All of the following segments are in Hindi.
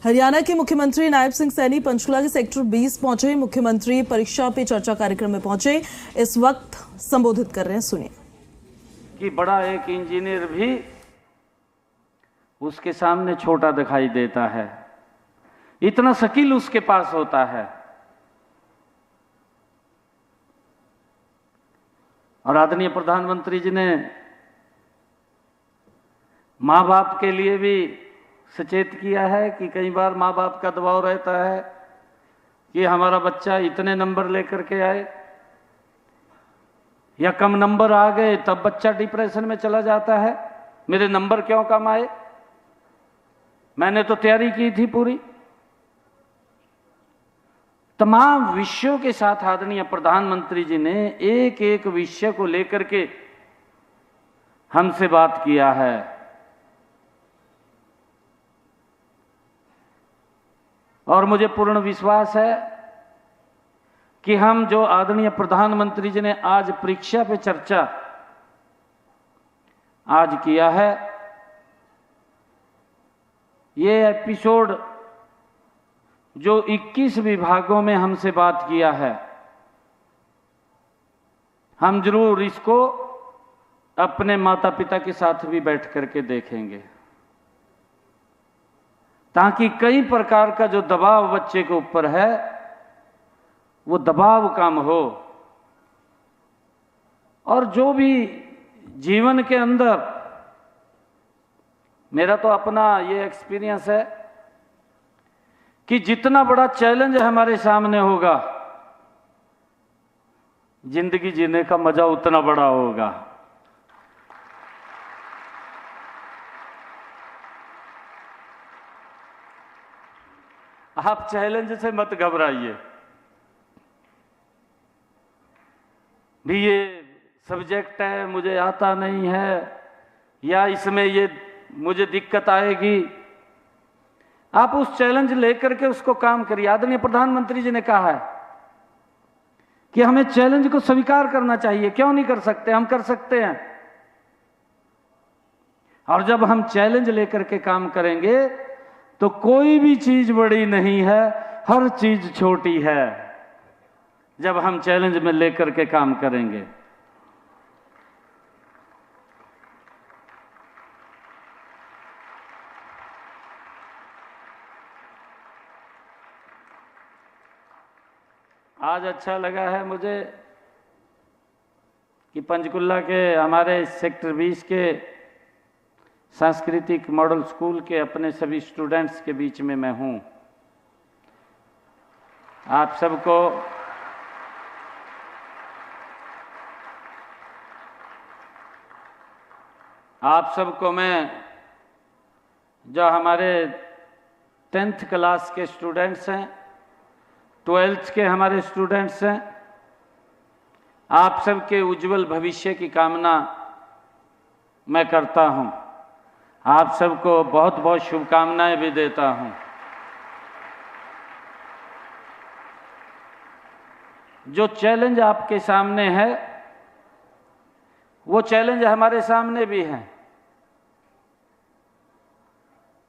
हरियाणा के मुख्यमंत्री नायब सिंह सैनी पंचकुला के सेक्टर 20 पहुंचे। मुख्यमंत्री परीक्षा पे चर्चा कार्यक्रम में पहुंचे, इस वक्त संबोधित कर रहे हैं, सुनिए। कि बड़ा एक इंजीनियर भी उसके सामने छोटा दिखाई देता है, इतना स्किल उसके पास होता है। और आदरणीय प्रधानमंत्री जी ने माँ बाप के लिए भी सचेत किया है कि कई बार माँ बाप का दबाव रहता है कि हमारा बच्चा इतने नंबर लेकर के आए, या कम नंबर आ गए तब बच्चा डिप्रेशन में चला जाता है, मेरे नंबर क्यों कम आए, मैंने तो तैयारी की थी पूरी। तमाम विषयों के साथ आदरणीय प्रधानमंत्री जी ने एक एक विषय को लेकर के हमसे बात किया है। और मुझे पूर्ण विश्वास है कि हम जो आदरणीय प्रधानमंत्री जी ने आज परीक्षा पे चर्चा आज किया है, ये एपिसोड जो 21 विभागों में हमसे बात किया है, हम जरूर इसको अपने माता पिता के साथ भी बैठ करके देखेंगे, ताकि कई प्रकार का जो दबाव बच्चे के ऊपर है वो दबाव कम हो। और जो भी जीवन के अंदर, मेरा तो अपना ये एक्सपीरियंस है कि जितना बड़ा चैलेंज हमारे सामने होगा, जिंदगी जीने का मजा उतना बड़ा होगा। आप चैलेंज से मत घबराइए भी, ये सब्जेक्ट है मुझे आता नहीं है या इसमें ये मुझे दिक्कत आएगी। आप उस चैलेंज लेकर के उसको काम करिए। आदरणीय प्रधानमंत्री जी ने कहा है कि हमें चैलेंज को स्वीकार करना चाहिए, क्यों नहीं कर सकते, हम कर सकते हैं। और जब हम चैलेंज लेकर के काम करेंगे तो कोई भी चीज बड़ी नहीं है, हर चीज छोटी है, जब हम चैलेंज में लेकर के काम करेंगे। आज अच्छा लगा है मुझे कि पंचकुला के हमारे सेक्टर 20 के सांस्कृतिक मॉडल स्कूल के अपने सभी स्टूडेंट्स के बीच में मैं हूं। आप सबको मैं, जो हमारे 10th क्लास के स्टूडेंट्स हैं, 12th के हमारे स्टूडेंट्स हैं, आप सबके उज्जवल भविष्य की कामना मैं करता हूं। आप सबको बहुत बहुत शुभकामनाएं भी देता हूं। जो चैलेंज आपके सामने है वो चैलेंज हमारे सामने भी है।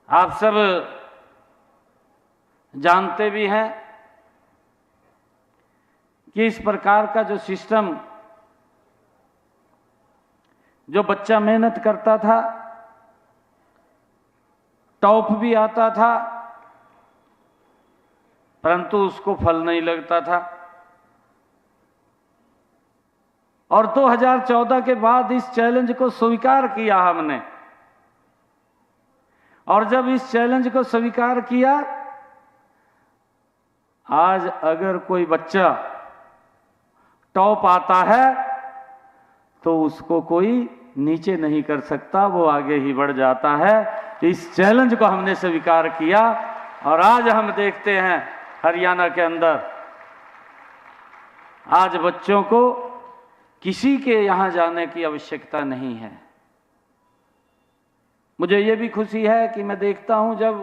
आप सब जानते भी हैं कि इस प्रकार का जो सिस्टम, जो बच्चा मेहनत करता था, टॉप भी आता था, परंतु उसको फल नहीं लगता था। और 2014 के बाद इस चैलेंज को स्वीकार किया हमने, और जब इस चैलेंज को स्वीकार किया, आज अगर कोई बच्चा टॉप आता है तो उसको कोई नीचे नहीं कर सकता, वो आगे ही बढ़ जाता है। इस चैलेंज को हमने स्वीकार किया और आज हम देखते हैं हरियाणा के अंदर आज बच्चों को किसी के यहां जाने की आवश्यकता नहीं है। मुझे ये भी खुशी है कि मैं देखता हूं जब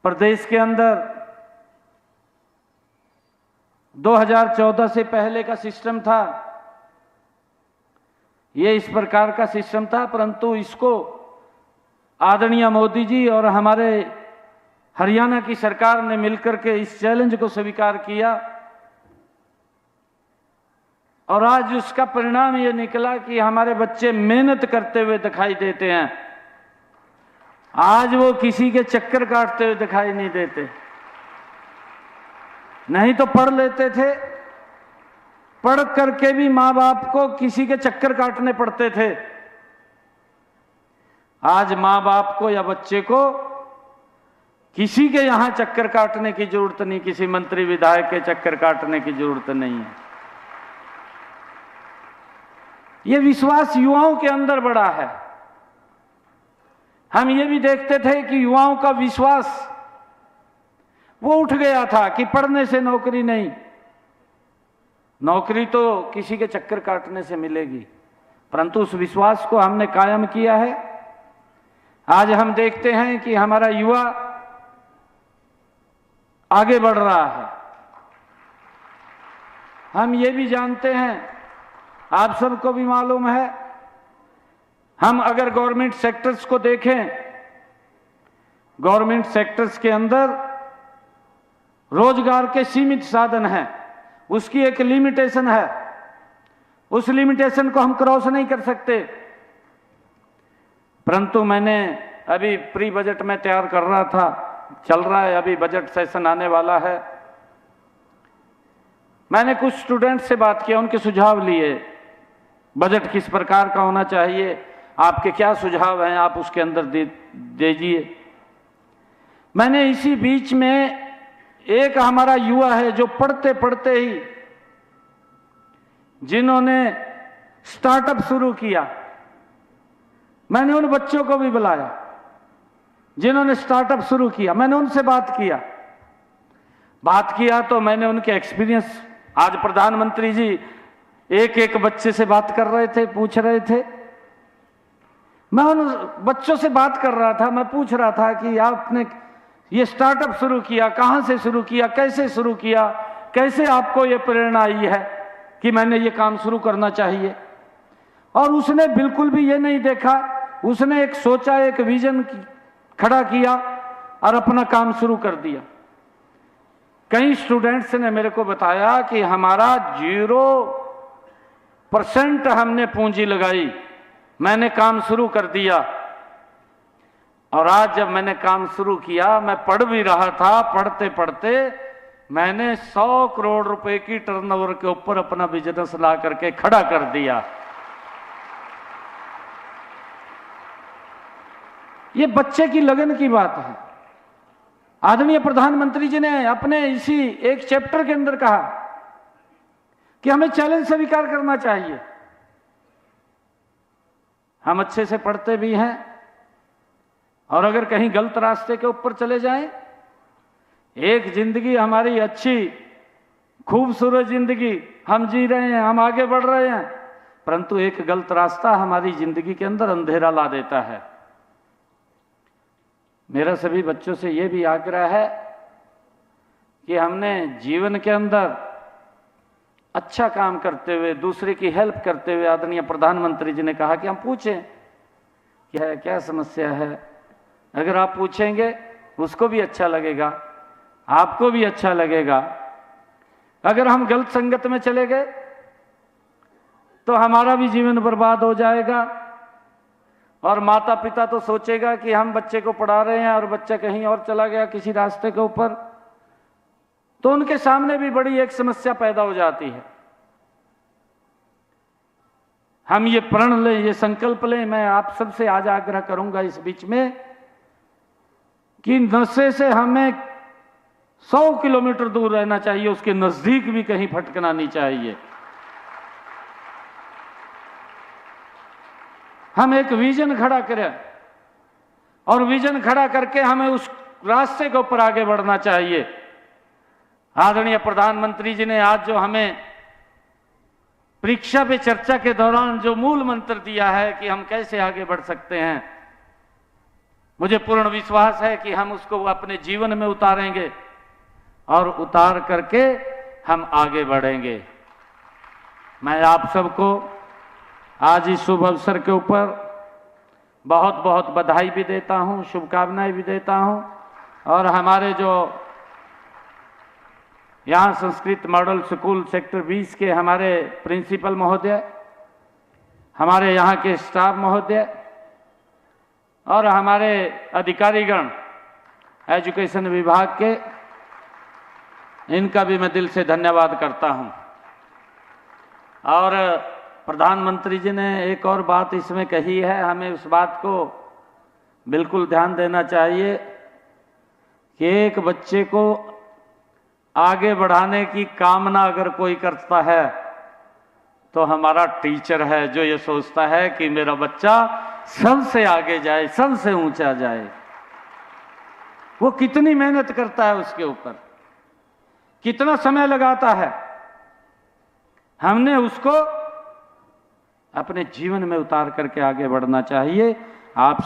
प्रदेश के अंदर 2014 से पहले का सिस्टम था, ये इस प्रकार का सिस्टम था, परंतु इसको आदरणीय मोदी जी और हमारे हरियाणा की सरकार ने मिलकर के इस चैलेंज को स्वीकार किया और आज उसका परिणाम ये निकला कि हमारे बच्चे मेहनत करते हुए दिखाई देते हैं। आज वो किसी के चक्कर काटते हुए दिखाई नहीं देते। नहीं तो पढ़ लेते थे, पढ़ करके भी मां बाप को किसी के चक्कर काटने पड़ते थे। आज मां बाप को या बच्चे को किसी के यहां चक्कर काटने की जरूरत नहीं, किसी मंत्री विधायक के चक्कर काटने की जरूरत नहीं है। ये विश्वास युवाओं के अंदर बढ़ा है। हम ये भी देखते थे कि युवाओं का विश्वास वो उठ गया था कि पढ़ने से नौकरी नहीं, नौकरी तो किसी के चक्कर काटने से मिलेगी, परंतु उस विश्वास को हमने कायम किया है। आज हम देखते हैं कि हमारा युवा आगे बढ़ रहा है। हम ये भी जानते हैं, आप सबको भी मालूम है, हम अगर गवर्नमेंट सेक्टर्स को देखें, गवर्नमेंट सेक्टर्स के अंदर रोजगार के सीमित साधन हैं, उसकी एक लिमिटेशन है, उस लिमिटेशन को हम क्रॉस नहीं कर सकते। परंतु मैंने अभी प्री बजट में तैयार कर रहा था, चल रहा है, अभी बजट सेशन आने वाला है। मैंने कुछ स्टूडेंट से बात किया, उनके सुझाव लिए, बजट किस प्रकार का होना चाहिए, आपके क्या सुझाव हैं, आप उसके अंदर दीजिए। मैंने इसी बीच में एक हमारा युवा है जो पढ़ते पढ़ते ही जिन्होंने स्टार्टअप शुरू किया, मैंने उन बच्चों को भी बुलाया जिन्होंने स्टार्टअप शुरू किया। मैंने उनसे बात किया तो मैंने उनके एक्सपीरियंस, आज प्रधानमंत्री जी एक एक बच्चे से बात कर रहे थे, पूछ रहे थे। मैं उन बच्चों से बात कर रहा था, मैं पूछ रहा था कि आपने ये स्टार्टअप शुरू किया, कहां से शुरू किया, कैसे शुरू किया, कैसे आपको ये प्रेरणा आई है कि मैंने ये काम शुरू करना चाहिए। और उसने बिल्कुल भी ये नहीं देखा, उसने एक सोचा, एक विजन खड़ा किया और अपना काम शुरू कर दिया। कई स्टूडेंट्स ने मेरे को बताया कि हमारा 0% हमने पूंजी लगाई, मैंने काम शुरू कर दिया। और आज जब मैंने काम शुरू किया, मैं पढ़ भी रहा था, पढ़ते पढ़ते मैंने 100 करोड़ रुपए की टर्नओवर के ऊपर अपना बिजनेस ला करके खड़ा कर दिया। ये बच्चे की लगन की बात है। आदरणीय प्रधानमंत्री जी ने अपने इसी एक चैप्टर के अंदर कहा कि हमें चैलेंज स्वीकार करना चाहिए। हम अच्छे से पढ़ते भी हैं और अगर कहीं गलत रास्ते के ऊपर चले जाएं, एक जिंदगी हमारी अच्छी खूबसूरत जिंदगी हम जी रहे हैं, हम आगे बढ़ रहे हैं, परंतु एक गलत रास्ता हमारी जिंदगी के अंदर अंधेरा ला देता है। मेरा सभी बच्चों से यह भी आग्रह है कि हमने जीवन के अंदर अच्छा काम करते हुए, दूसरे की हेल्प करते हुए, आदरणीय प्रधानमंत्री जी ने कहा कि हम पूछें क्या समस्या है। अगर आप पूछेंगे उसको भी अच्छा लगेगा, आपको भी अच्छा लगेगा। अगर हम गलत संगत में चले गए तो हमारा भी जीवन बर्बाद हो जाएगा और माता पिता तो सोचेगा कि हम बच्चे को पढ़ा रहे हैं और बच्चा कहीं और चला गया किसी रास्ते के ऊपर, तो उनके सामने भी बड़ी एक समस्या पैदा हो जाती है। हम ये प्रण लें, ये संकल्प लें। मैं आप सबसे आज आग्रह करूंगा इस बीच में कि नशे से हमें 100 किलोमीटर दूर रहना चाहिए, उसके नजदीक भी कहीं भटकना नहीं चाहिए। हम एक विजन खड़ा करें और विजन खड़ा करके हमें उस रास्ते के ऊपर आगे बढ़ना चाहिए। आदरणीय प्रधानमंत्री जी ने आज जो हमें परीक्षा पे चर्चा के दौरान जो मूल मंत्र दिया है कि हम कैसे आगे बढ़ सकते हैं, मुझे पूर्ण विश्वास है कि हम उसको अपने जीवन में उतारेंगे और उतार करके हम आगे बढ़ेंगे। मैं आप सबको आज इस शुभ अवसर के ऊपर बहुत बहुत बधाई भी देता हूं, शुभकामनाएं भी देता हूं और हमारे जो यहाँ संस्कृत मॉडल स्कूल सेक्टर 20 के हमारे प्रिंसिपल महोदय, हमारे यहाँ के स्टाफ महोदय और हमारे अधिकारीगण एजुकेशन विभाग के, इनका भी मैं दिल से धन्यवाद करता हूँ। और प्रधानमंत्री जी ने एक और बात इसमें कही है, हमें उस बात को बिल्कुल ध्यान देना चाहिए कि एक बच्चे को आगे बढ़ाने की कामना अगर कोई करता है तो हमारा टीचर है, जो ये सोचता है कि मेरा बच्चा सबसे आगे जाए, सबसे ऊंचा जाए। वो कितनी मेहनत करता है, उसके ऊपर कितना समय लगाता है। हमने उसको अपने जीवन में उतार करके आगे बढ़ना चाहिए। आप